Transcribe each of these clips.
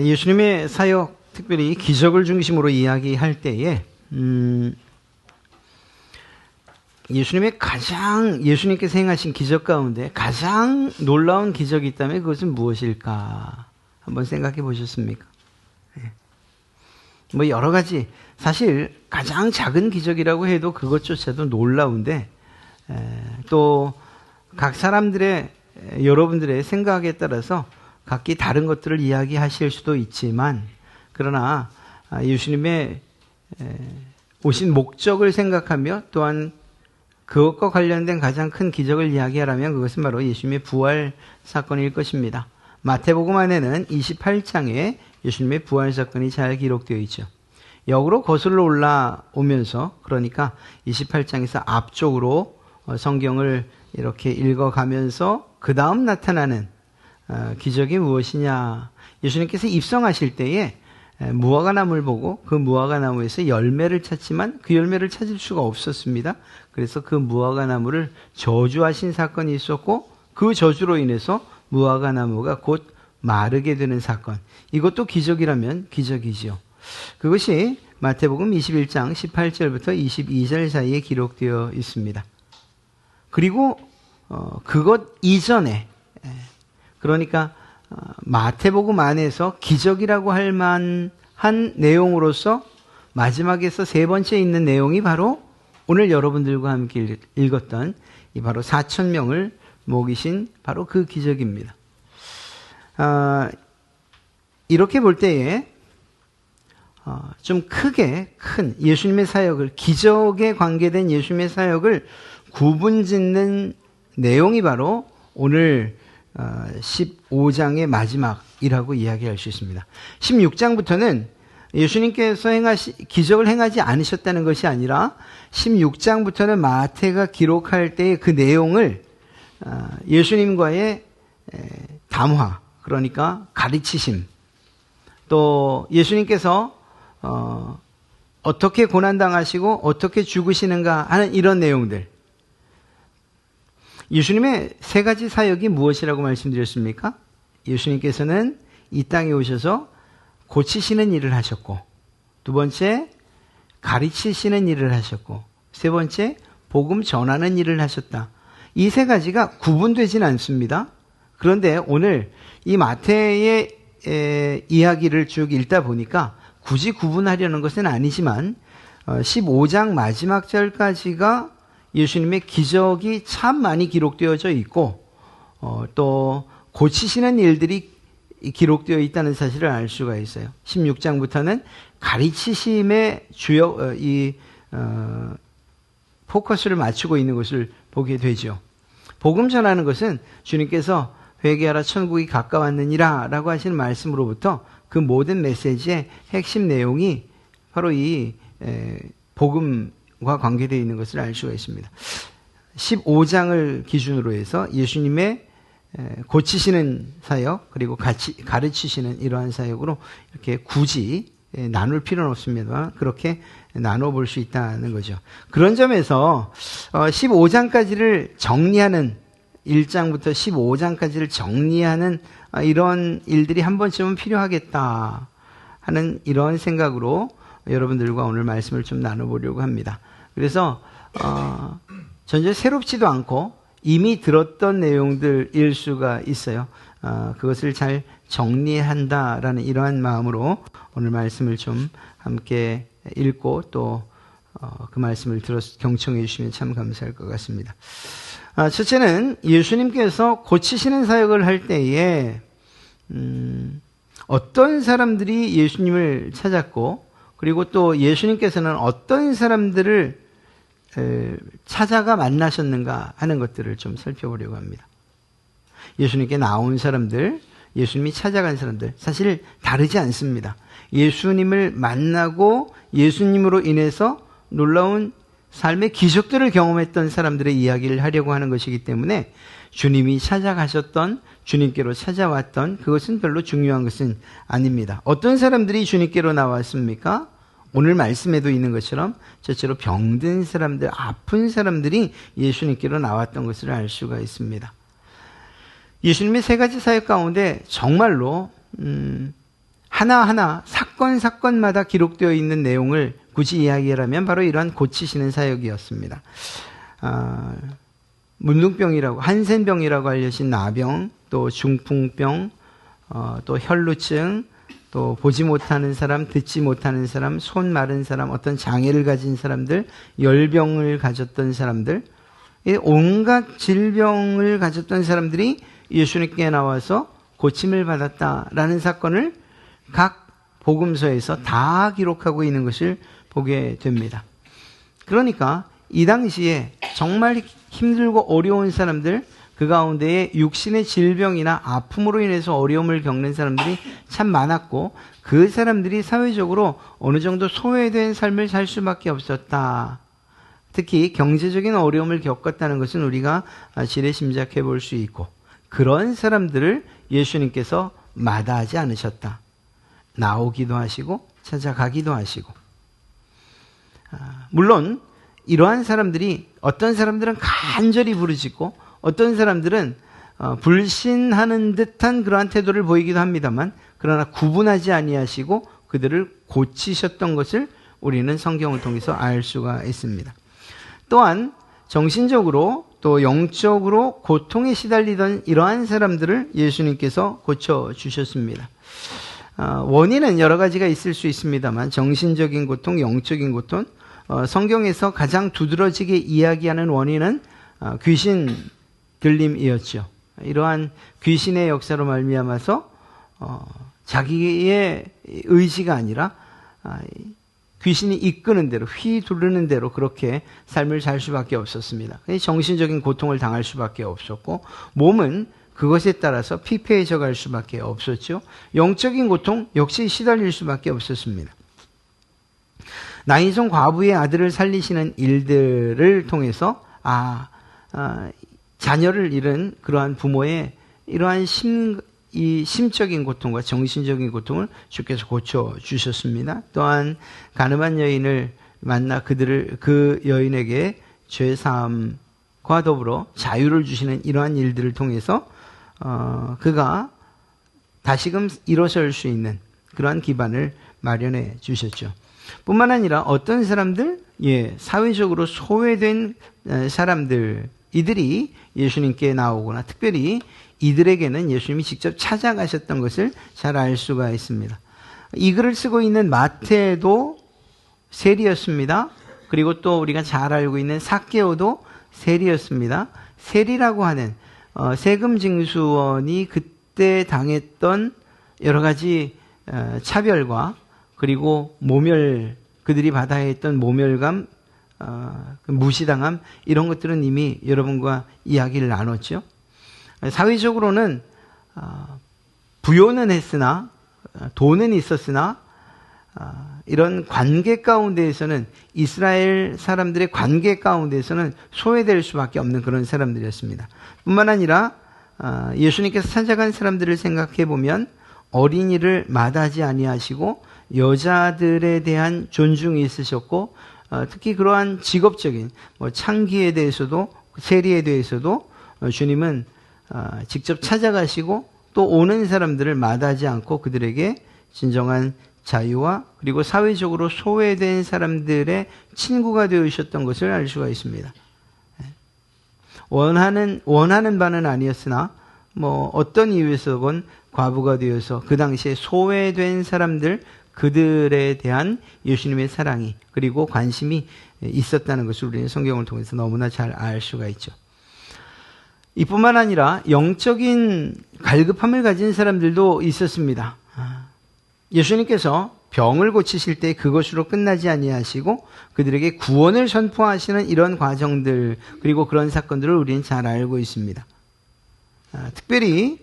예수님의 사역, 특별히 기적을 중심으로 이야기할 때에 예수님께서 행하신 기적 가운데 가장 놀라운 기적이 있다면 그것은 무엇일까? 한번 생각해 보셨습니까? 뭐 여러 가지, 사실 가장 작은 기적이라고 해도 그것조차도 놀라운데, 또 각 사람들의, 여러분들의 생각에 따라서 각기 다른 것들을 이야기하실 수도 있지만, 그러나 예수님의 오신 목적을 생각하며 또한 그것과 관련된 가장 큰 기적을 이야기하라면 그것은 바로 예수님의 부활 사건일 것입니다. 마태복음 안에는 28장에 예수님의 부활 사건이 잘 기록되어 있죠. 역으로 거슬러 올라오면서, 그러니까 28장에서 앞쪽으로 성경을 이렇게 읽어가면서 그 다음 나타나는 기적이 무엇이냐. 예수님께서 입성하실 때에 무화과나무를 보고 그 무화과나무에서 열매를 찾지만 그 열매를 찾을 수가 없었습니다. 그래서 그 무화과나무를 저주하신 사건이 있었고, 그 저주로 인해서 무화과나무가 곧 마르게 되는 사건. 이것도 기적이라면 기적이지요. 그것이 마태복음 21장 18절부터 22절 사이에 기록되어 있습니다. 그리고 그것 이전에, 그러니까 마태복음 안에서 기적이라고 할 만한 내용으로서 마지막에서 세 번째 있는 내용이 바로 오늘 여러분들과 함께 읽었던 이 바로 4,000명을 먹이신 바로 그 기적입니다. 이렇게 볼 때에 좀 크게 큰 예수님의 사역을, 기적에 관계된 예수님의 사역을 구분짓는 내용이 바로 오늘 15장의 마지막이라고 이야기할 수 있습니다. 16장부터는 예수님께서 기적을 행하지 않으셨다는 것이 아니라 16장부터는 마태가 기록할 때의 그 내용을 예수님과의 담화, 그러니까 가르치심, 또 예수님께서 어떻게 고난당하시고 어떻게 죽으시는가 하는 이런 내용들. 예수님의 세 가지 사역이 무엇이라고 말씀드렸습니까? 예수님께서는 이 땅에 오셔서 고치시는 일을 하셨고, 두 번째 가르치시는 일을 하셨고, 세 번째 복음 전하는 일을 하셨다. 이 세 가지가 구분되지는 않습니다. 그런데 오늘 이 마태의 이야기를 쭉 읽다 보니까 굳이 구분하려는 것은 아니지만 15장 마지막 절까지가 예수님의 기적이 참 많이 기록되어져 있고, 또 고치시는 일들이 기록되어 있다는 사실을 알 수가 있어요. 16장부터는 가르치심의 주요 포커스를 맞추고 있는 것을 보게 되죠. 복음 전하는 것은 주님께서 회개하라 천국이 가까웠느니라 라고 하시는 말씀으로부터 그 모든 메시지의 핵심 내용이 바로 이 복음과 관계되어 있는 것을 알 수가 있습니다. 15장을 기준으로 해서 예수님의 고치시는 사역, 그리고 가르치시는 이러한 사역으로 이렇게 굳이 나눌 필요는 없습니다만 그렇게 나눠볼 수 있다는 거죠. 그런 점에서 15장까지를 정리하는, 1장부터 15장까지를 정리하는 이런 일들이 한 번쯤은 필요하겠다 하는 이런 생각으로 여러분들과 오늘 말씀을 좀 나눠보려고 합니다. 그래서 전혀 새롭지도 않고 이미 들었던 내용들일 수가 있어요. 그것을 잘 정리한다라는 이러한 마음으로 오늘 말씀을 좀 함께 읽고 또 그 말씀을 들어서 경청해 주시면 참 감사할 것 같습니다. 첫째는 예수님께서 고치시는 사역을 할 때에 어떤 사람들이 예수님을 찾았고, 그리고 또 예수님께서는 어떤 사람들을 찾아가 만나셨는가 하는 것들을 좀 살펴보려고 합니다. 예수님께 나온 사람들, 예수님이 찾아간 사람들, 사실 다르지 않습니다. 예수님을 만나고 예수님으로 인해서 놀라운 삶의 기적들을 경험했던 사람들의 이야기를 하려고 하는 것이기 때문에 주님이 찾아가셨던, 주님께로 찾아왔던 그것은 별로 중요한 것은 아닙니다. 어떤 사람들이 주님께로 나왔습니까? 오늘 말씀에도 있는 것처럼 첫째로 병든 사람들, 아픈 사람들이 예수님께로 나왔던 것을 알 수가 있습니다. 예수님의 세 가지 사역 가운데 정말로 하나하나 사건마다 기록되어 있는 내용을 굳이 이야기하라면 바로 이러한 고치시는 사역이었습니다. 문둥병이라고, 한센병이라고 알려진 나병, 또 중풍병, 또 혈루증, 또 보지 못하는 사람, 듣지 못하는 사람, 손 마른 사람, 어떤 장애를 가진 사람들, 열병을 가졌던 사람들, 온갖 질병을 가졌던 사람들이 예수님께 나와서 고침을 받았다라는 사건을 각 복음서에서 다 기록하고 있는 것을 보게 됩니다. 그러니까 이 당시에 정말 힘들고 어려운 사람들, 그 가운데에 육신의 질병이나 아픔으로 인해서 어려움을 겪는 사람들이 참 많았고, 그 사람들이 사회적으로 어느 정도 소외된 삶을 살 수밖에 없었다. 특히 경제적인 어려움을 겪었다는 것은 우리가 지레 짐작해 볼 수 있고, 그런 사람들을 예수님께서 마다하지 않으셨다. 나오기도 하시고 찾아가기도 하시고. 물론 이러한 사람들이, 어떤 사람들은 간절히 부르짖고 어떤 사람들은 불신하는 듯한 그러한 태도를 보이기도 합니다만, 그러나 구분하지 아니하시고 그들을 고치셨던 것을 우리는 성경을 통해서 알 수가 있습니다. 또한 정신적으로 또 영적으로 고통에 시달리던 이러한 사람들을 예수님께서 고쳐주셨습니다. 원인은 여러 가지가 있을 수 있습니다만, 정신적인 고통, 영적인 고통, 성경에서 가장 두드러지게 이야기하는 원인은 귀신 들림이었죠. 이러한 귀신의 역사로 말미암아서 자기의 의지가 아니라 귀신이 이끄는 대로, 휘두르는 대로 그렇게 삶을 살 수밖에 없었습니다. 정신적인 고통을 당할 수밖에 없었고, 몸은 그것에 따라서 피폐해져 갈 수밖에 없었죠. 영적인 고통 역시 시달릴 수밖에 없었습니다. 나인성 과부의 아들을 살리시는 일들을 통해서 자녀를 잃은 그러한 부모의 이러한 심적인 고통과 정신적인 고통을 주께서 고쳐주셨습니다. 또한 가늠한 여인을 만나 그 여인에게 죄사함과 더불어 자유를 주시는 이러한 일들을 통해서 그가 다시금 일어설 수 있는 그러한 기반을 마련해 주셨죠. 뿐만 아니라 어떤 사람들, 사회적으로 소외된 사람들, 이들이 예수님께 나오거나 특별히 이들에게는 예수님이 직접 찾아가셨던 것을 잘 알 수가 있습니다. 이 글을 쓰고 있는 마태도 세리였습니다. 그리고 또 우리가 잘 알고 있는 삭개오도 세리였습니다. 세리라고 하는 세금 징수원이 그때 당했던 여러 가지 차별과 그리고 그들이 받아야 했던 모멸감, 무시당함, 이런 것들은 이미 여러분과 이야기를 나눴죠. 사회적으로는 부요는 했으나, 돈은 있었으나, 이런 관계 가운데에서는, 이스라엘 사람들의 관계 가운데에서는 소외될 수밖에 없는 그런 사람들이었습니다. 뿐만 아니라 예수님께서 찾아간 사람들을 생각해 보면 어린이를 마다하지 아니하시고 여자들에 대한 존중이 있으셨고, 특히 그러한 직업적인 창기에 대해서도, 세리에 대해서도 주님은 직접 찾아가시고 또 오는 사람들을 마다하지 않고 그들에게 진정한 자유와 그리고 사회적으로 소외된 사람들의 친구가 되으셨던 것을 알 수가 있습니다. 원하는 바는 아니었으나 어떤 이유에서건 과부가 되어서 그 당시에 소외된 사람들, 그들에 대한 예수님의 사랑이 그리고 관심이 있었다는 것을 우리는 성경을 통해서 너무나 잘 알 수가 있죠. 이뿐만 아니라 영적인 갈급함을 가진 사람들도 있었습니다. 예수님께서 병을 고치실 때 그것으로 끝나지 아니하시고 그들에게 구원을 선포하시는 이런 과정들, 그리고 그런 사건들을 우리는 잘 알고 있습니다. 특별히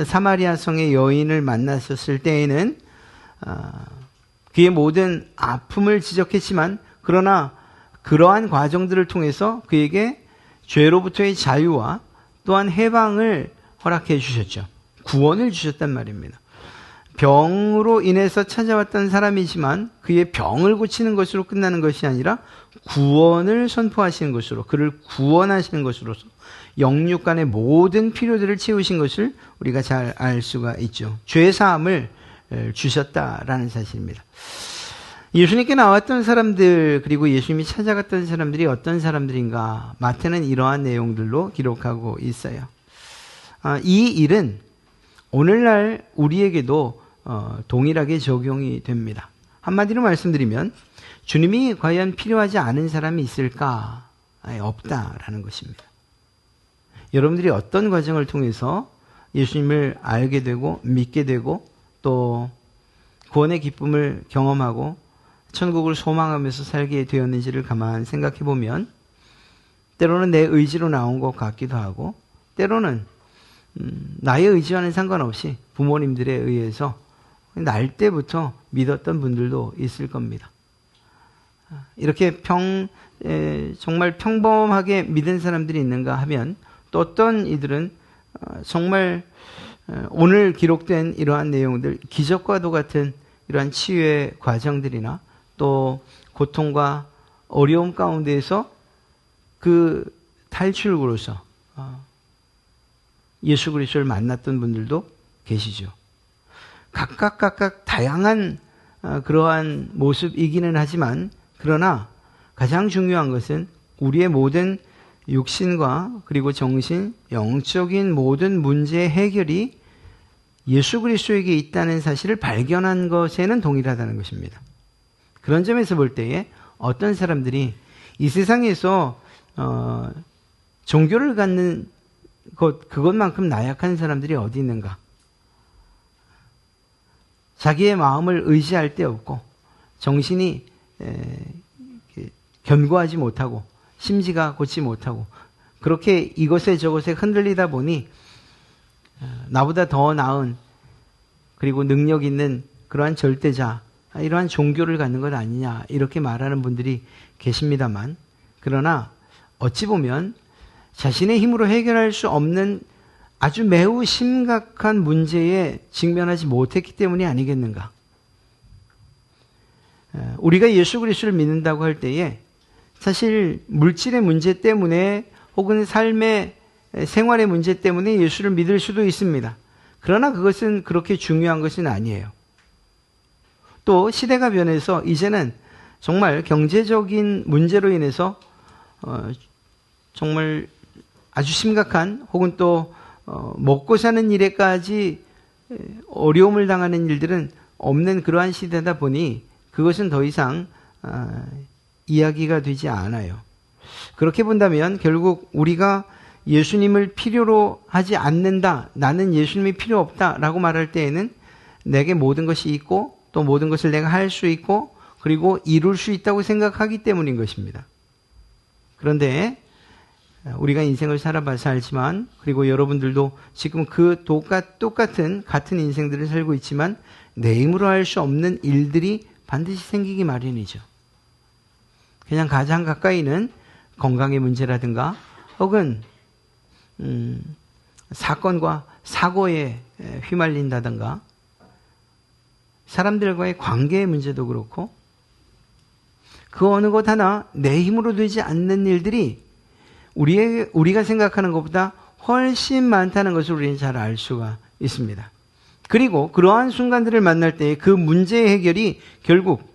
사마리아성의 여인을 만났었을 때에는 그의 모든 아픔을 지적했지만, 그러나 그러한 과정들을 통해서 그에게 죄로부터의 자유와 또한 해방을 허락해 주셨죠. 구원을 주셨단 말입니다. 병으로 인해서 찾아왔던 사람이지만 그의 병을 고치는 것으로 끝나는 것이 아니라 구원을 선포하시는 것으로, 그를 구원하시는 것으로서 영육 간의 모든 필요들을 채우신 것을 우리가 잘 알 수가 있죠. 죄사함을 주셨다라는 사실입니다. 예수님께 나왔던 사람들, 그리고 예수님이 찾아갔던 사람들이 어떤 사람들인가, 마태는 이러한 내용들로 기록하고 있어요. 이 일은 오늘날 우리에게도 동일하게 적용이 됩니다. 한마디로 말씀드리면 주님이 과연 필요하지 않은 사람이 있을까? 없다라는 것입니다. 여러분들이 어떤 과정을 통해서 예수님을 알게 되고 믿게 되고 또 구원의 기쁨을 경험하고 천국을 소망하면서 살게 되었는지를 가만 생각해 보면 때로는 내 의지로 나온 것 같기도 하고 때로는 나의 의지와는 상관없이 부모님들에 의해서 날 때부터 믿었던 분들도 있을 겁니다. 이렇게 정말 평범하게 믿은 사람들이 있는가 하면 또 어떤 이들은 정말 오늘 기록된 이러한 내용들, 기적과도 같은 이러한 치유의 과정들이나 또 고통과 어려움 가운데에서 그 탈출구로서 예수 그리스도를 만났던 분들도 계시죠. 각각 다양한 그러한 모습이기는 하지만 그러나 가장 중요한 것은 우리의 모든 육신과 그리고 정신, 영적인 모든 문제의 해결이 예수 그리스도에게 있다는 사실을 발견한 것에는 동일하다는 것입니다. 그런 점에서 볼 때에 어떤 사람들이 이 세상에서 종교를 갖는 그것만큼 나약한 사람들이 어디 있는가? 자기의 마음을 의지할 데 없고 정신이 견고하지 못하고 심지가 곧지 못하고 그렇게 이것에 저것에 흔들리다 보니 나보다 더 나은 그리고 능력 있는 그러한 절대자, 이러한 종교를 갖는 것 아니냐 이렇게 말하는 분들이 계십니다만 그러나 어찌 보면 자신의 힘으로 해결할 수 없는 아주 매우 심각한 문제에 직면하지 못했기 때문이 아니겠는가. 우리가 예수 그리스도를 믿는다고 할 때에 사실 물질의 문제 때문에 혹은 삶의 생활의 문제 때문에 예수를 믿을 수도 있습니다. 그러나 그것은 그렇게 중요한 것은 아니에요. 또 시대가 변해서 이제는 정말 경제적인 문제로 인해서 정말 아주 심각한 혹은 또 먹고 사는 일에까지 어려움을 당하는 일들은 없는 그러한 시대다 보니 그것은 더 이상 이야기가 되지 않아요. 그렇게 본다면 결국 우리가 예수님을 필요로 하지 않는다, 나는 예수님이 필요 없다라고 말할 때에는 내게 모든 것이 있고 또 모든 것을 내가 할 수 있고 그리고 이룰 수 있다고 생각하기 때문인 것입니다. 그런데 우리가 인생을 살아봐서 알지만 그리고 여러분들도 지금 그 똑같은 같은 인생들을 살고 있지만 내 힘으로 할 수 없는 일들이 반드시 생기기 마련이죠. 그냥 가장 가까이는 건강의 문제라든가 혹은 사건과 사고에 휘말린다든가 사람들과의 관계의 문제도 그렇고 그 어느 것 하나 내 힘으로 되지 않는 일들이 우리가 생각하는 것보다 훨씬 많다는 것을 우리는 잘 알 수가 있습니다. 그리고 그러한 순간들을 만날 때 그 문제의 해결이 결국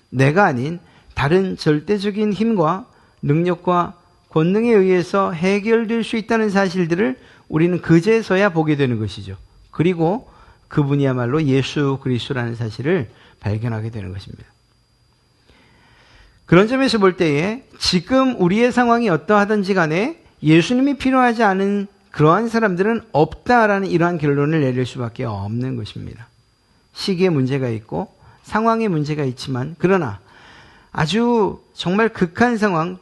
내가 아닌 다른 절대적인 힘과 능력과 권능에 의해서 해결될 수 있다는 사실들을 우리는 그제서야 보게 되는 것이죠. 그리고 그분이야말로 예수 그리스도라는 사실을 발견하게 되는 것입니다. 그런 점에서 볼 때에 지금 우리의 상황이 어떠하든지 간에 예수님이 필요하지 않은 그러한 사람들은 없다라는 이러한 결론을 내릴 수밖에 없는 것입니다. 시기에 문제가 있고 상황에 문제가 있지만 그러나 아주 정말 극한 상황,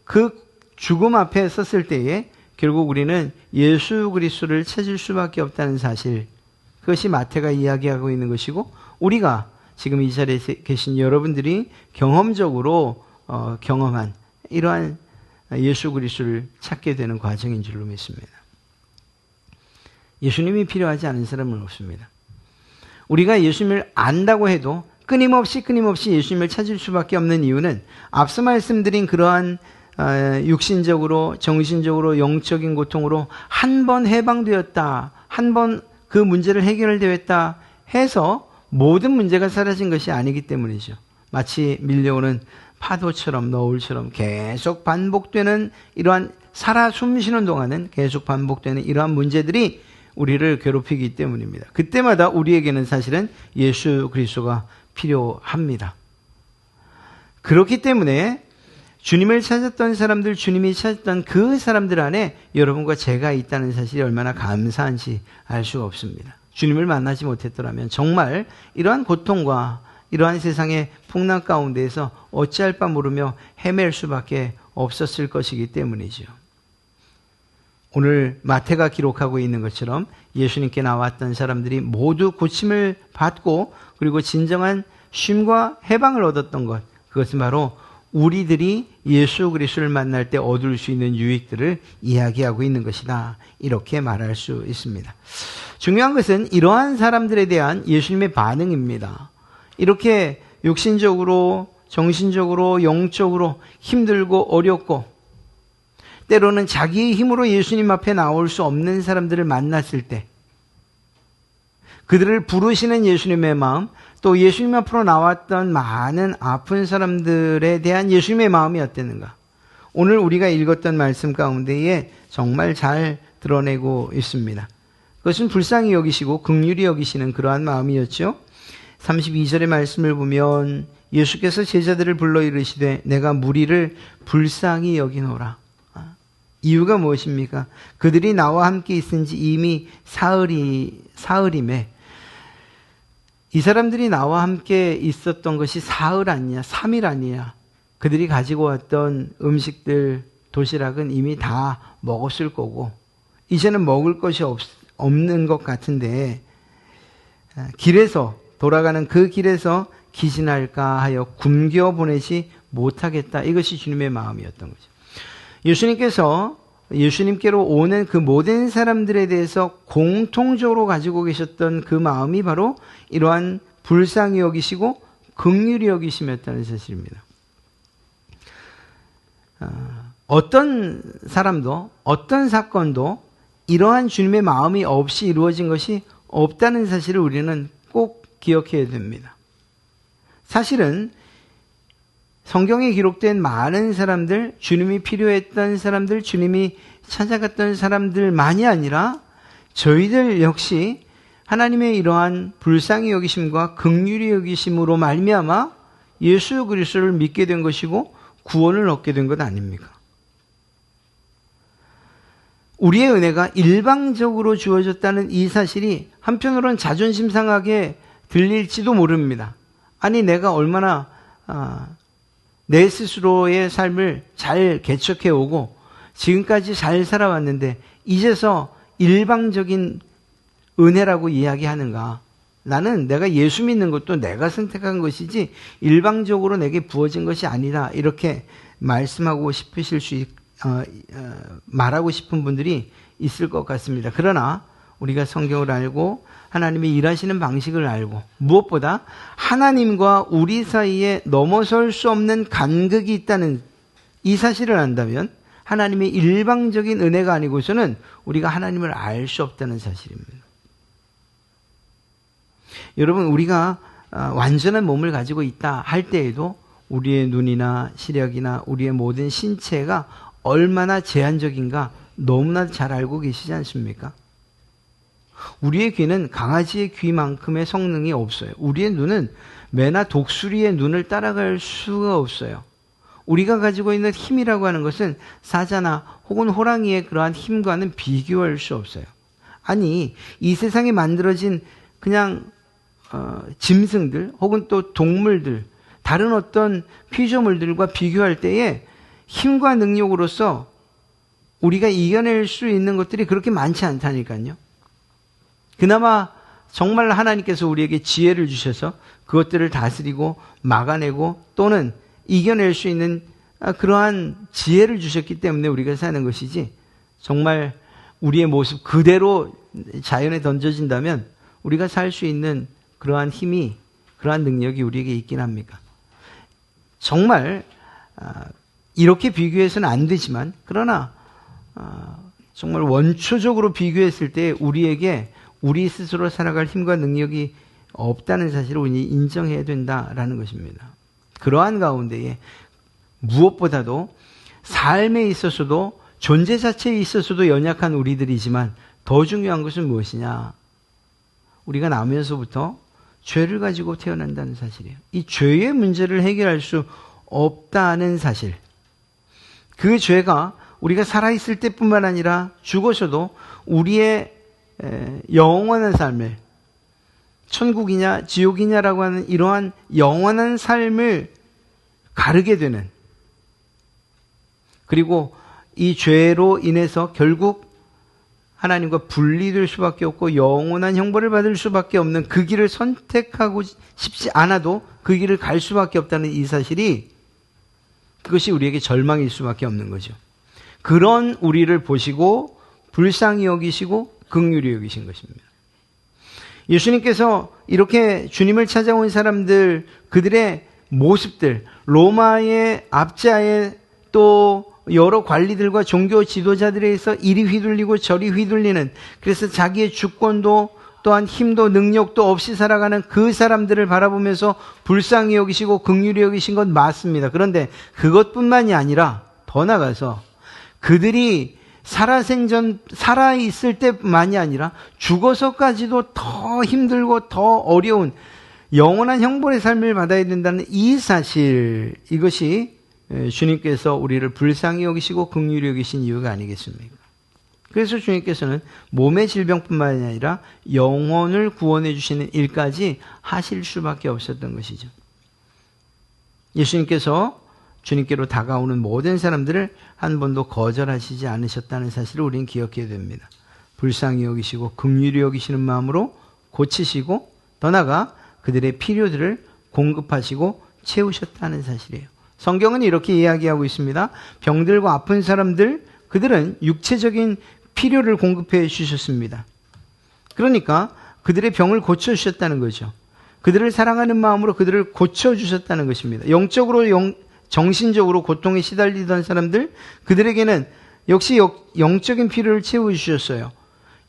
그 죽음 앞에 섰을 때에 결국 우리는 예수 그리스도를 찾을 수밖에 없다는 사실, 그것이 마태가 이야기하고 있는 것이고 우리가 지금 이 자리에 계신 여러분들이 경험적으로 경험한 이러한 예수 그리스도를 찾게 되는 과정인 줄로 믿습니다. 예수님이 필요하지 않은 사람은 없습니다. 우리가 예수님을 안다고 해도 끊임없이 예수님을 찾을 수밖에 없는 이유는 앞서 말씀드린 그러한 육신적으로, 정신적으로, 영적인 고통으로 한 번 해방되었다, 한 번 그 문제를 해결되었다 해서 모든 문제가 사라진 것이 아니기 때문이죠. 마치 밀려오는 파도처럼, 너울처럼 계속 반복되는 이러한, 살아 숨쉬는 동안은 계속 반복되는 이러한 문제들이 우리를 괴롭히기 때문입니다. 그때마다 우리에게는 사실은 예수 그리스도가 필요합니다. 그렇기 때문에 주님을 찾았던 사람들, 주님이 찾았던 그 사람들 안에 여러분과 제가 있다는 사실이 얼마나 감사한지 알 수가 없습니다. 주님을 만나지 못했더라면 정말 이러한 고통과 이러한 세상의 풍랑 가운데에서 어찌할 바 모르며 헤맬 수밖에 없었을 것이기 때문이죠. 오늘 마태가 기록하고 있는 것처럼 예수님께 나왔던 사람들이 모두 고침을 받고 그리고 진정한 쉼과 해방을 얻었던 것, 그것은 바로 우리들이 예수 그리스도를 만날 때 얻을 수 있는 유익들을 이야기하고 있는 것이다, 이렇게 말할 수 있습니다. 중요한 것은 이러한 사람들에 대한 예수님의 반응입니다. 이렇게 육신적으로, 정신적으로, 영적으로 힘들고 어렵고 때로는 자기의 힘으로 예수님 앞에 나올 수 없는 사람들을 만났을 때 그들을 부르시는 예수님의 마음, 또 예수님 앞으로 나왔던 많은 아픈 사람들에 대한 예수님의 마음이 어땠는가? 오늘 우리가 읽었던 말씀 가운데에 정말 잘 드러내고 있습니다. 그것은 불쌍히 여기시고 긍휼히 여기시는 그러한 마음이었죠. 32절의 말씀을 보면 예수께서 제자들을 불러 이르시되 내가 무리를 불쌍히 여기노라. 이유가 무엇입니까? 그들이 나와 함께 있은 지 이미 사흘임에, 이 사람들이 나와 함께 있었던 것이 사흘 아니냐, 3일 아니냐. 그들이 가지고 왔던 음식들, 도시락은 이미 다 먹었을 거고 이제는 먹을 것이 없는 것 같은데 길에서, 돌아가는 그 길에서 기진할까 하여 굶겨 보내지 못하겠다. 이것이 주님의 마음이었던 거죠. 예수님께서 예수님께로 오는 그 모든 사람들에 대해서 공통적으로 가지고 계셨던 그 마음이 바로 이러한 불쌍히 여기시고 긍휼히 여기심이었다는 사실입니다. 어떤 사람도, 어떤 사건도 이러한 주님의 마음이 없이 이루어진 것이 없다는 사실을 우리는 꼭 기억해야 됩니다. 사실은 성경에 기록된 많은 사람들, 주님이 필요했던 사람들, 주님이 찾아갔던 사람들만이 아니라 저희들 역시 하나님의 이러한 불쌍히 여기심과 긍휼히 여기심으로 말미암아 예수 그리스도를 믿게 된 것이고 구원을 얻게 된 것 아닙니까? 우리의 은혜가 일방적으로 주어졌다는 이 사실이 한편으로는 자존심 상하게 들릴지도 모릅니다. 아니, 내가 얼마나 내 스스로의 삶을 잘 개척해 오고 지금까지 잘 살아왔는데 이제서 일방적인 은혜라고 이야기하는가? 나는 내가 예수 믿는 것도 내가 선택한 것이지 일방적으로 내게 부어진 것이 아니다, 이렇게 말씀하고 싶으실 말하고 싶은 분들이 있을 것 같습니다. 그러나 우리가 성경을 알고 하나님이 일하시는 방식을 알고 무엇보다 하나님과 우리 사이에 넘어설 수 없는 간극이 있다는 이 사실을 안다면 하나님의 일방적인 은혜가 아니고서는 우리가 하나님을 알 수 없다는 사실입니다. 여러분, 우리가 완전한 몸을 가지고 있다 할 때에도 우리의 눈이나 시력이나 우리의 모든 신체가 얼마나 제한적인가 너무나 잘 알고 계시지 않습니까? 우리의 귀는 강아지의 귀만큼의 성능이 없어요. 우리의 눈은 매나 독수리의 눈을 따라갈 수가 없어요. 우리가 가지고 있는 힘이라고 하는 것은 사자나 혹은 호랑이의 그러한 힘과는 비교할 수 없어요. 아니, 이 세상에 만들어진 그냥 짐승들 혹은 또 동물들, 다른 어떤 피조물들과 비교할 때에 힘과 능력으로서 우리가 이겨낼 수 있는 것들이 그렇게 많지 않다니까요. 그나마 정말 하나님께서 우리에게 지혜를 주셔서 그것들을 다스리고 막아내고 또는 이겨낼 수 있는 그러한 지혜를 주셨기 때문에 우리가 사는 것이지, 정말 우리의 모습 그대로 자연에 던져진다면 우리가 살 수 있는 그러한 힘이, 그러한 능력이 우리에게 있긴 합니까? 정말 이렇게 비교해서는 안 되지만, 그러나 정말 원초적으로 비교했을 때 우리에게 우리 스스로 살아갈 힘과 능력이 없다는 사실을 우리 인정해야 된다라는 것입니다. 그러한 가운데에 무엇보다도 삶에 있어서도 존재 자체에 있어서도 연약한 우리들이지만 더 중요한 것은 무엇이냐? 우리가 나면서부터 죄를 가지고 태어난다는 사실이에요. 이 죄의 문제를 해결할 수 없다는 사실. 그 죄가 우리가 살아있을 때뿐만 아니라 죽어서도 우리의 영원한 삶을, 천국이냐 지옥이냐라고 하는 이러한 영원한 삶을 가르게 되는, 그리고 이 죄로 인해서 결국 하나님과 분리될 수밖에 없고 영원한 형벌을 받을 수밖에 없는 그 길을 선택하고 싶지 않아도 그 길을 갈 수밖에 없다는 이 사실이, 그것이 우리에게 절망일 수밖에 없는 거죠. 그런 우리를 보시고 불쌍히 여기시고 긍휼히 여기신 것입니다. 예수님께서 이렇게 주님을 찾아온 사람들, 그들의 모습들, 로마의 압제하에 또 여러 관리들과 종교 지도자들에 의해서 이리 휘둘리고 저리 휘둘리는, 그래서 자기의 주권도 또한 힘도 능력도 없이 살아가는 그 사람들을 바라보면서 불쌍히 여기시고 긍휼히 여기신 건 맞습니다. 그런데 그것뿐만이 아니라 더 나아가서 그들이 살아있을 때만이 아니라 죽어서까지도 더 힘들고 더 어려운 영원한 형벌의 삶을 받아야 된다는 이 사실, 이것이 주님께서 우리를 불쌍히 여기시고 긍휼히 여기신 이유가 아니겠습니까? 그래서 주님께서는 몸의 질병뿐만 아니라 영혼을 구원해 주시는 일까지 하실 수밖에 없었던 것이죠. 예수님께서 주님께로 다가오는 모든 사람들을 한 번도 거절하시지 않으셨다는 사실을 우리는 기억해야 됩니다. 불쌍히 여기시고 긍휼히 여기시는 마음으로 고치시고 더 나아가 그들의 필요들을 공급하시고 채우셨다는 사실이에요. 성경은 이렇게 이야기하고 있습니다. 병들고 아픈 사람들, 그들은 육체적인 필요를 공급해 주셨습니다. 그러니까 그들의 병을 고쳐주셨다는 거죠. 그들을 사랑하는 마음으로 그들을 고쳐주셨다는 것입니다. 영적으로 정신적으로 고통에 시달리던 사람들, 그들에게는 역시 영적인 필요를 채워주셨어요.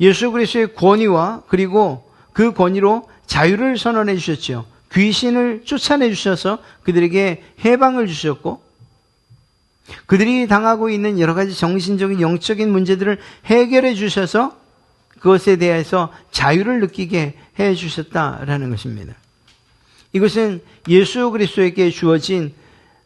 예수 그리스도의 권위와 그리고 그 권위로 자유를 선언해 주셨죠. 귀신을 쫓아내 주셔서 그들에게 해방을 주셨고, 그들이 당하고 있는 여러 가지 정신적인 영적인 문제들을 해결해 주셔서 그것에 대해서 자유를 느끼게 해 주셨다라는 것입니다. 이것은 예수 그리스도에게 주어진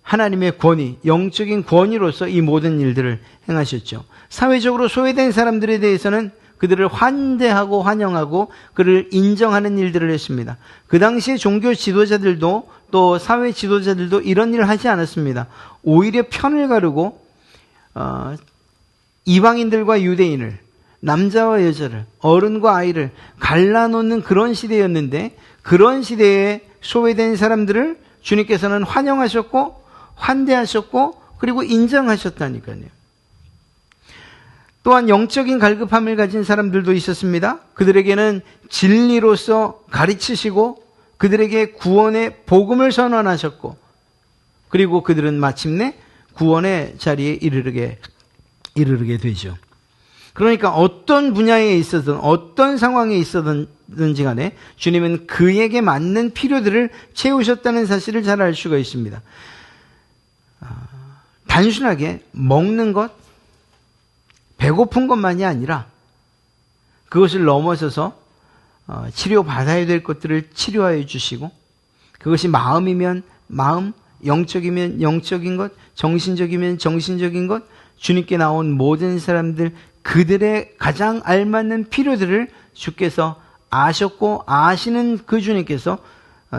하나님의 권위, 영적인 권위로서 이 모든 일들을 행하셨죠. 사회적으로 소외된 사람들에 대해서는 그들을 환대하고 환영하고 그를 인정하는 일들을 했습니다. 그 당시에 종교 지도자들도 또 사회 지도자들도 이런 일을 하지 않았습니다. 오히려 편을 가르고 이방인들과 유대인을, 남자와 여자를, 어른과 아이를 갈라놓는 그런 시대였는데, 그런 시대에 소외된 사람들을 주님께서는 환영하셨고 환대하셨고 그리고 인정하셨다니까요. 또한 영적인 갈급함을 가진 사람들도 있었습니다. 그들에게는 진리로서 가르치시고 그들에게 구원의 복음을 선언하셨고, 그리고 그들은 마침내 구원의 자리에 이르게 되죠. 그러니까 어떤 분야에 있어든 어떤 상황에 있었든지 간에 주님은 그에게 맞는 필요들을 채우셨다는 사실을 잘 알 수가 있습니다. 단순하게 먹는 것, 배고픈 것만이 아니라 그것을 넘어서서 치료받아야 될 것들을 치료하여 주시고, 그것이 마음이면 마음, 영적이면 영적인 것, 정신적이면 정신적인 것, 주님께 나온 모든 사람들, 그들의 가장 알맞는 필요들을 주께서 아셨고 아시는 그 주님께서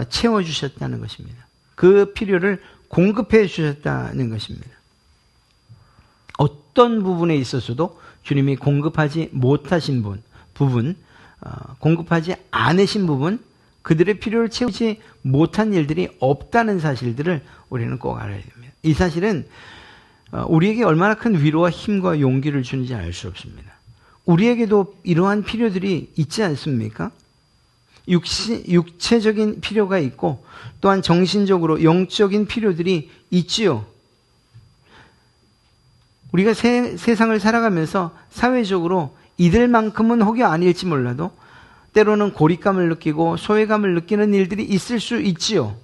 채워주셨다는 것입니다. 그 필요를 공급해 주셨다는 것입니다. 어떤 부분에 있어서도 주님이 공급하지 못하신 부분, 공급하지 않으신 부분, 그들의 필요를 채우지 못한 일들이 없다는 사실들을 우리는 꼭 알아야 됩니다. 이 사실은 우리에게 얼마나 큰 위로와 힘과 용기를 주는지 알 수 없습니다. 우리에게도 이러한 필요들이 있지 않습니까? 육체적인 필요가 있고 또한 정신적으로 영적인 필요들이 있지요. 우리가 세상을 살아가면서 사회적으로 이들만큼은 혹여 아닐지 몰라도 때로는 고립감을 느끼고 소외감을 느끼는 일들이 있을 수 있지요.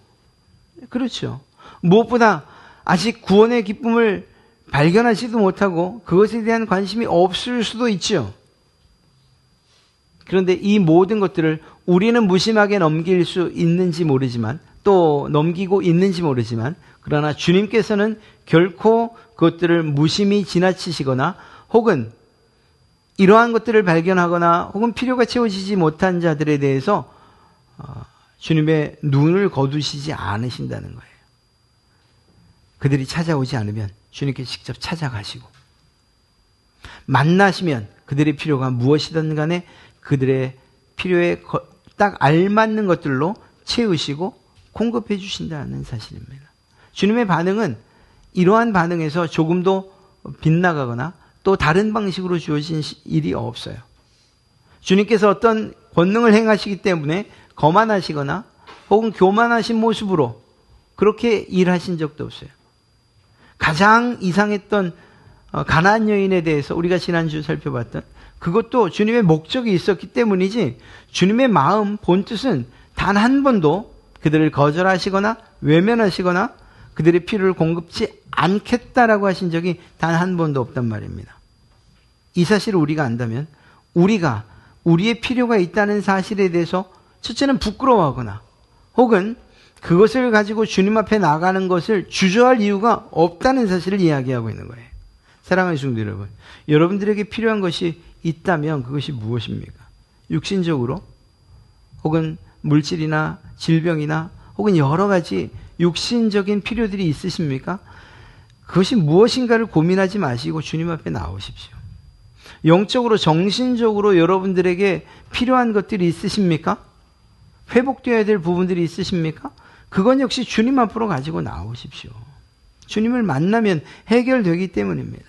그렇죠. 무엇보다 아직 구원의 기쁨을 발견하지도 못하고 그것에 대한 관심이 없을 수도 있지요. 그런데 이 모든 것들을 우리는 무심하게 넘길 수 있는지 모르지만, 또 넘기고 있는지 모르지만, 그러나 주님께서는 결코 그것들을 무심히 지나치시거나 혹은 이러한 것들을 발견하거나 혹은 필요가 채워지지 못한 자들에 대해서 주님의 눈을 거두시지 않으신다는 거예요. 그들이 찾아오지 않으면 주님께서 직접 찾아가시고, 만나시면 그들의 필요가 무엇이든 간에 그들의 필요에 딱 알맞는 것들로 채우시고 공급해 주신다는 사실입니다. 주님의 반응은 이러한 반응에서 조금도 빗나가거나 또 다른 방식으로 주어진 일이 없어요. 주님께서 어떤 권능을 행하시기 때문에 거만하시거나 혹은 교만하신 모습으로 그렇게 일하신 적도 없어요. 가장 이상했던 가나안 여인에 대해서 우리가 지난주 살펴봤던 그것도 주님의 목적이 있었기 때문이지, 주님의 마음 본뜻은 단 한 번도 그들을 거절하시거나 외면하시거나 그들의 필요를 공급지 않겠다라고 하신 적이 단 한 번도 없단 말입니다. 이 사실을 우리가 안다면 우리가 우리의 필요가 있다는 사실에 대해서 첫째는 부끄러워하거나 혹은 그것을 가지고 주님 앞에 나가는 것을 주저할 이유가 없다는 사실을 이야기하고 있는 거예요. 사랑하는 성도 여러분, 여러분들에게 필요한 것이 있다면 그것이 무엇입니까? 육신적으로 혹은 물질이나 질병이나 혹은 여러 가지 육신적인 필요들이 있으십니까? 그것이 무엇인가를 고민하지 마시고 주님 앞에 나오십시오. 영적으로 정신적으로 여러분들에게 필요한 것들이 있으십니까? 회복되어야 될 부분들이 있으십니까? 그건 역시 주님 앞으로 가지고 나오십시오. 주님을 만나면 해결되기 때문입니다.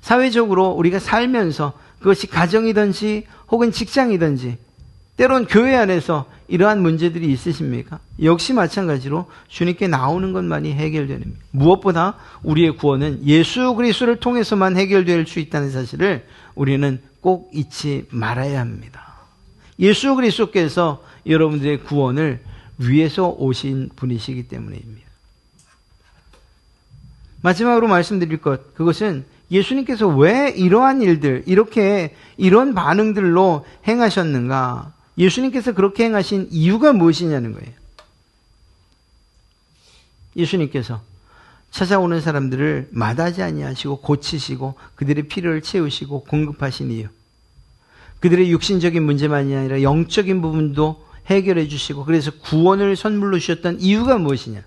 사회적으로 우리가 살면서 그것이 가정이든지 혹은 직장이든지 때론 교회 안에서 이러한 문제들이 있으십니까? 역시 마찬가지로 주님께 나오는 것만이 해결됩니다. 무엇보다 우리의 구원은 예수 그리스도를 통해서만 해결될 수 있다는 사실을 우리는 꼭 잊지 말아야 합니다. 예수 그리스도께서 여러분들의 구원을 위해서 오신 분이시기 때문입니다. 마지막으로 말씀드릴 것, 그것은 예수님께서 왜 이러한 일들, 이런 반응들로 행하셨는가? 예수님께서 그렇게 행하신 이유가 무엇이냐는 거예요. 예수님께서 찾아오는 사람들을 마다하지 아니하시고 고치시고 그들의 필요를 채우시고 공급하신 이유. 그들의 육신적인 문제만이 아니라 영적인 부분도 해결해 주시고 그래서 구원을 선물로 주셨던 이유가 무엇이냐?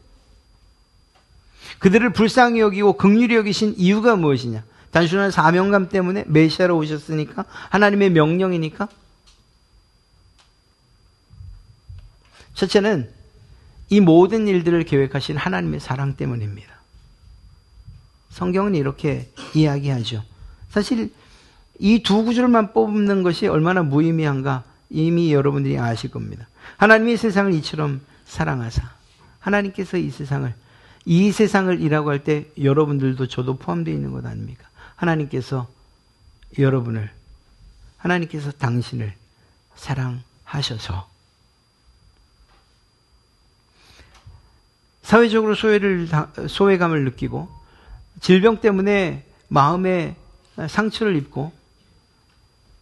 그들을 불쌍히 여기고 긍휼히 여기신 이유가 무엇이냐? 단순한 사명감 때문에 메시아로 오셨으니까? 하나님의 명령이니까? 첫째는 이 모든 일들을 계획하신 하나님의 사랑 때문입니다. 성경은 이렇게 이야기하죠. 사실 이 두 구절만 뽑는 것이 얼마나 무의미한가 이미 여러분들이 아실 겁니다. 하나님이 세상을 이처럼 사랑하사, 하나님께서 이 세상을이라고 할 때 여러분들도 저도 포함되어 있는 것 아닙니까? 하나님께서 당신을 사랑하셔서 사회적으로 소외감을 느끼고 질병 때문에 마음에 상처를 입고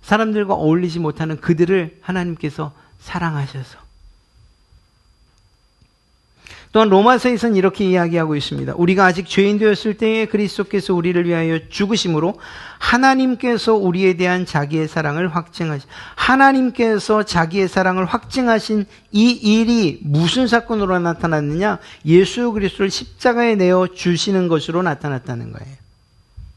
사람들과 어울리지 못하는 그들을 하나님께서 사랑하셔서, 또한 로마서에서는 이렇게 이야기하고 있습니다. 우리가 아직 죄인 되었을 때에 그리스도께서 우리를 위하여 죽으심으로 하나님께서 우리에 대한 자기의 사랑을 확증하신 이 일이 무슨 사건으로 나타났느냐? 예수 그리스도를 십자가에 내어 주시는 것으로 나타났다는 거예요.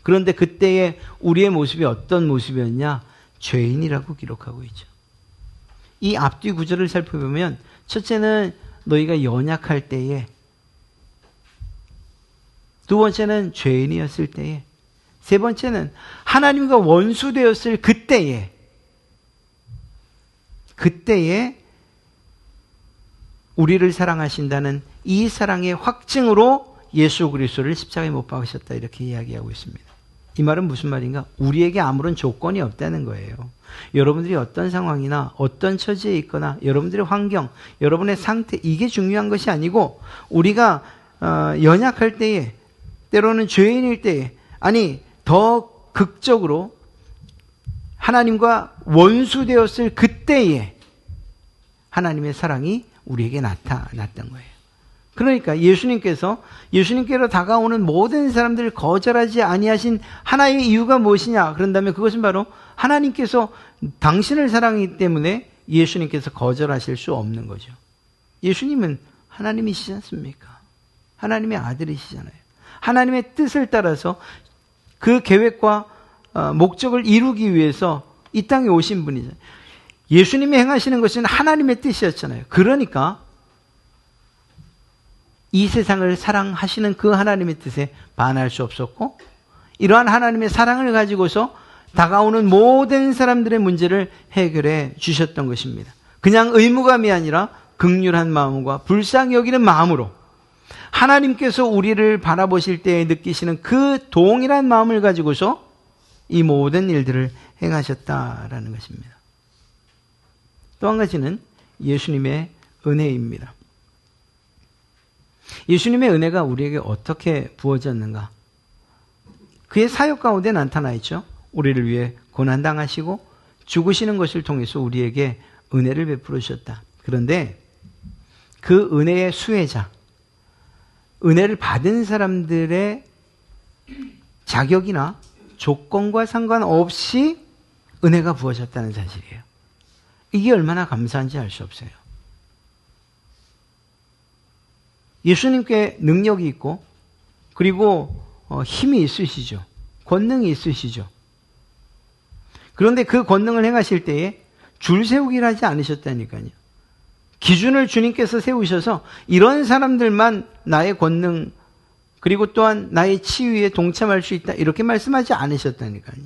그런데 그때의 우리의 모습이 어떤 모습이었냐? 죄인이라고 기록하고 있죠. 이 앞뒤 구절을 살펴보면 첫째는 너희가 연약할 때에, 두 번째는 죄인이었을 때에, 세 번째는 하나님과 원수되었을 그때에 우리를 사랑하신다는 이 사랑의 확증으로 예수 그리스도를 십자가에 못 박으셨다 이렇게 이야기하고 있습니다. 이 말은 무슨 말인가? 우리에게 아무런 조건이 없다는 거예요. 여러분들이 어떤 상황이나 어떤 처지에 있거나 여러분들의 환경, 여러분의 상태, 이게 중요한 것이 아니고 우리가 연약할 때에, 때로는 죄인일 때에, 아니 더 극적으로 하나님과 원수되었을 그때에 하나님의 사랑이 우리에게 나타났던 거예요. 그러니까 예수님께로 다가오는 모든 사람들을 거절하지 아니하신 하나의 이유가 무엇이냐? 그런다면 그것은 바로 하나님께서 당신을 사랑하기 때문에 예수님께서 거절하실 수 없는 거죠. 예수님은 하나님이시지 않습니까? 하나님의 아들이시잖아요. 하나님의 뜻을 따라서 그 계획과 목적을 이루기 위해서 이 땅에 오신 분이잖아요. 예수님이 행하시는 것은 하나님의 뜻이었잖아요. 그러니까 이 세상을 사랑하시는 그 하나님의 뜻에 반할 수 없었고, 이러한 하나님의 사랑을 가지고서 다가오는 모든 사람들의 문제를 해결해 주셨던 것입니다. 그냥 의무감이 아니라 긍휼한 마음과 불쌍히 여기는 마음으로 하나님께서 우리를 바라보실 때에 느끼시는 그 동일한 마음을 가지고서 이 모든 일들을 행하셨다라는 것입니다. 또 한 가지는 예수님의 은혜입니다. 예수님의 은혜가 우리에게 어떻게 부어졌는가? 그의 사역 가운데 나타나 있죠. 우리를 위해 고난당하시고 죽으시는 것을 통해서 우리에게 은혜를 베풀어 주셨다. 그런데 그 은혜의 수혜자, 은혜를 받은 사람들의 자격이나 조건과 상관없이 은혜가 부어졌다는 사실이에요. 이게 얼마나 감사한지 알 수 없어요. 예수님께 능력이 있고 그리고 힘이 있으시죠. 권능이 있으시죠. 그런데 그 권능을 행하실 때에 줄 세우기를 하지 않으셨다니까요. 기준을 주님께서 세우셔서 이런 사람들만 나의 권능 그리고 또한 나의 치유에 동참할 수 있다 이렇게 말씀하지 않으셨다니까요.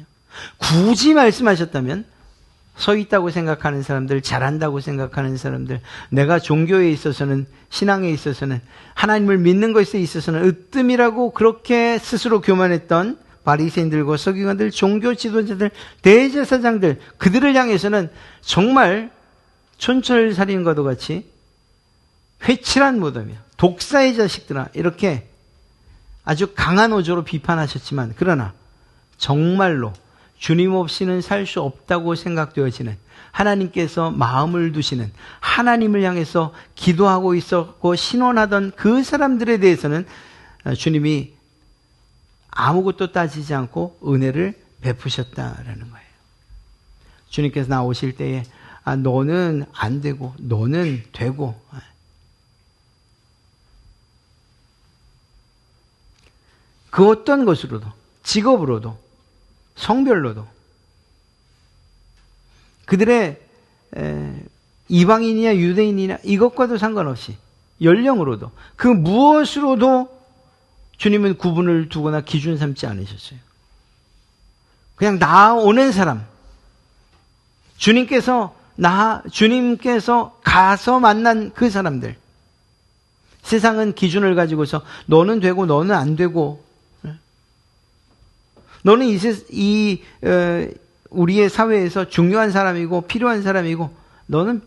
굳이 말씀하셨다면 서 있다고 생각하는 사람들, 잘한다고 생각하는 사람들, 내가 종교에 있어서는, 신앙에 있어서는, 하나님을 믿는 것에 있어서는 으뜸이라고 그렇게 스스로 교만했던 바리새인들과 서기관들, 종교 지도자들, 대제사장들, 그들을 향해서는 정말 촌철살인과도 같이 회칠한 무덤이야, 독사의 자식들아, 이렇게 아주 강한 어조로 비판하셨지만, 그러나 정말로 주님 없이는 살 수 없다고 생각되어지는, 하나님께서 마음을 두시는, 하나님을 향해서 기도하고 있었고 신원하던 그 사람들에 대해서는 주님이 아무것도 따지지 않고 은혜를 베푸셨다라는 거예요. 주님께서 나오실 때에 너는 안 되고 너는 되고, 그 어떤 것으로도, 직업으로도, 성별로도, 그들의 이방인이냐 유대인이냐 이것과도 상관없이, 연령으로도, 그 무엇으로도 주님은 구분을 두거나 기준 삼지 않으셨어요. 그냥 나오는 사람, 주님께서 가서 만난 그 사람들, 세상은 기준을 가지고서 너는 되고 너는 안 되고, 너는 우리의 사회에서 중요한 사람이고 필요한 사람이고 너는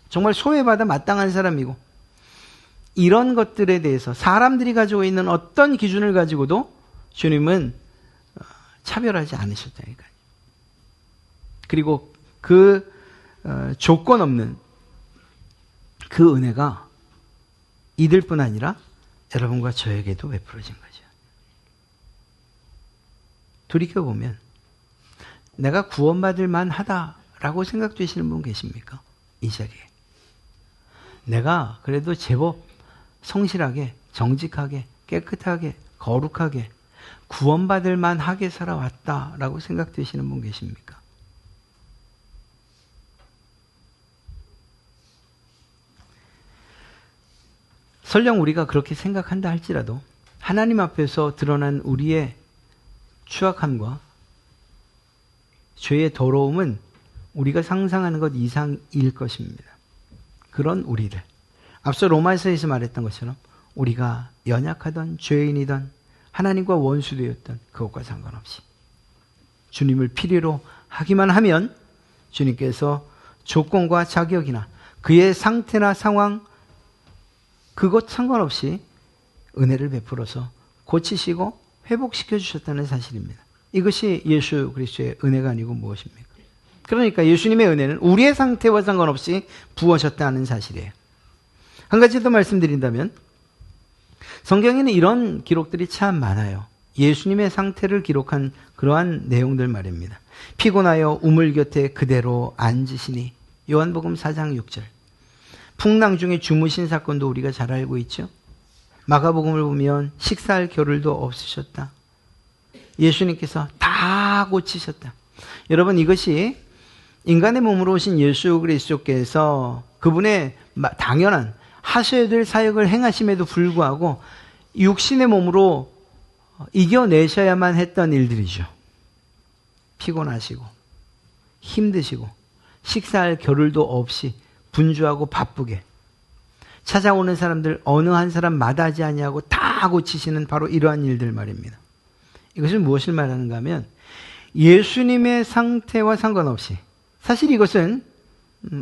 정말 소외받아 마땅한 사람이고, 이런 것들에 대해서 사람들이 가지고 있는 어떤 기준을 가지고도 주님은 차별하지 않으셨다니까요. 그리고 그 조건 없는 그 은혜가 이들뿐 아니라 여러분과 저에게도 베풀어진 거죠. 돌이켜보면 내가 구원받을 만하다라고 생각되시는 분 계십니까? 이 자리에. 내가 그래도 제법 성실하게, 정직하게, 깨끗하게, 거룩하게 구원받을 만하게 살아왔다라고 생각되시는 분 계십니까? 설령 우리가 그렇게 생각한다 할지라도 하나님 앞에서 드러난 우리의 추악함과 죄의 더러움은 우리가 상상하는 것 이상일 것입니다. 그런 우리를, 앞서 로마서에서 말했던 것처럼 우리가 연약하던 죄인이던 하나님과 원수되었던 그것과 상관없이 주님을 필요로 하기만 하면 주님께서 조건과 자격이나 그의 상태나 상황 그것 상관없이 은혜를 베풀어서 고치시고 회복시켜 주셨다는 사실입니다. 이것이 예수 그리스도의 은혜가 아니고 무엇입니까? 그러니까 예수님의 은혜는 우리의 상태와 상관없이 부어졌다는 사실이에요. 한 가지 더 말씀드린다면 성경에는 이런 기록들이 참 많아요. 예수님의 상태를 기록한 그러한 내용들 말입니다. 피곤하여 우물 곁에 그대로 앉으시니 요한복음 4장 6절. 풍랑 중에 주무신 사건도 우리가 잘 알고 있죠. 마가복음을 보면 식사할 겨를도 없으셨다. 예수님께서 다 고치셨다. 여러분 이것이 인간의 몸으로 오신 예수 그리스도께서 그분의 당연한 하셔야 될 사역을 행하심에도 불구하고 육신의 몸으로 이겨내셔야만 했던 일들이죠. 피곤하시고 힘드시고 식사할 겨를도 없이 분주하고 바쁘게 찾아오는 사람들 어느 한 사람 마다하지 아니하고 다 고치시는 바로 이러한 일들 말입니다. 이것은 무엇을 말하는가 하면 예수님의 상태와 상관없이 사실 이것은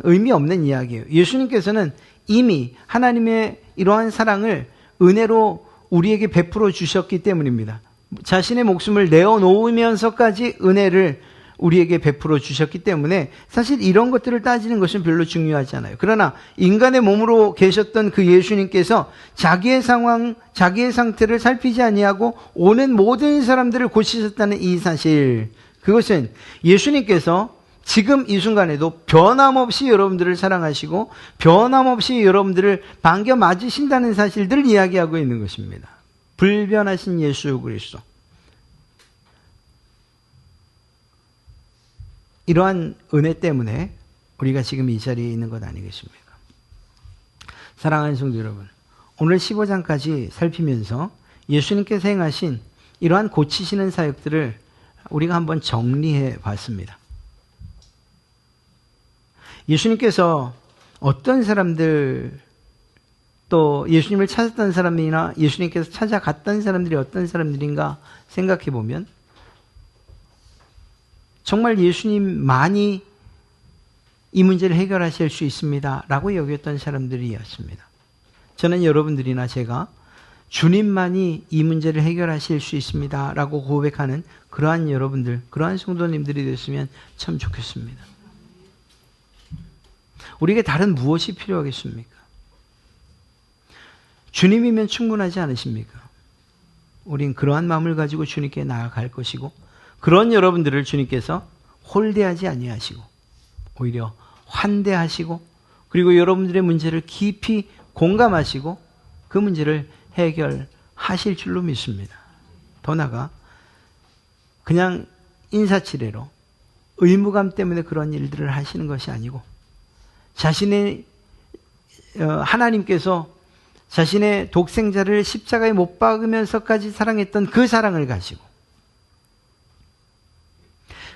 의미 없는 이야기예요. 예수님께서는 이미 하나님의 이러한 사랑을 은혜로 우리에게 베풀어 주셨기 때문입니다. 자신의 목숨을 내어놓으면서까지 은혜를 우리에게 베풀어 주셨기 때문에 사실 이런 것들을 따지는 것은 별로 중요하지 않아요. 그러나 인간의 몸으로 계셨던 그 예수님께서 자기의 상황, 자기의 상태를 살피지 아니하고 오는 모든 사람들을 고치셨다는 이 사실, 그것은 예수님께서 지금 이 순간에도 변함없이 여러분들을 사랑하시고 변함없이 여러분들을 반겨 맞으신다는 사실들을 이야기하고 있는 것입니다. 불변하신 예수 그리스도. 이러한 은혜 때문에 우리가 지금 이 자리에 있는 것 아니겠습니까? 사랑하는 성도 여러분, 오늘 15장까지 살피면서 예수님께서 행하신 이러한 고치시는 사역들을 우리가 한번 정리해 봤습니다. 예수님께서 어떤 사람들, 또 예수님을 찾았던 사람이나 예수님께서 찾아갔던 사람들이 어떤 사람들인가 생각해 보면 정말 예수님만이 이 문제를 해결하실 수 있습니다 라고 여겼던 사람들이었습니다. 저는 여러분들이나 제가 주님만이 이 문제를 해결하실 수 있습니다 라고 고백하는 그러한 여러분들, 그러한 성도님들이 됐으면 참 좋겠습니다. 우리에게 다른 무엇이 필요하겠습니까? 주님이면 충분하지 않으십니까? 우린 그러한 마음을 가지고 주님께 나아갈 것이고 그런 여러분들을 주님께서 홀대하지 아니하시고 오히려 환대하시고 그리고 여러분들의 문제를 깊이 공감하시고 그 문제를 해결하실 줄로 믿습니다. 더 나아가 그냥 인사치레로 의무감 때문에 그런 일들을 하시는 것이 아니고 자신의 하나님께서 자신의 독생자를 십자가에 못 박으면서까지 사랑했던 그 사랑을 가지고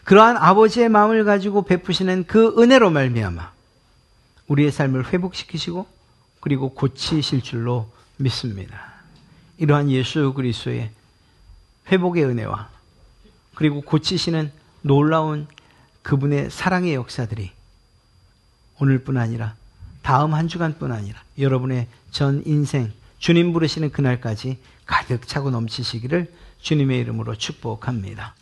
그러한 아버지의 마음을 가지고 베푸시는 그 은혜로 말미암아 우리의 삶을 회복시키시고 그리고 고치실 줄로 믿습니다. 이러한 예수 그리스도의 회복의 은혜와 그리고 고치시는 놀라운 그분의 사랑의 역사들이 오늘뿐 아니라 다음 한 주간뿐 아니라 여러분의 전 인생 주님 부르시는 그날까지 가득 차고 넘치시기를 주님의 이름으로 축복합니다.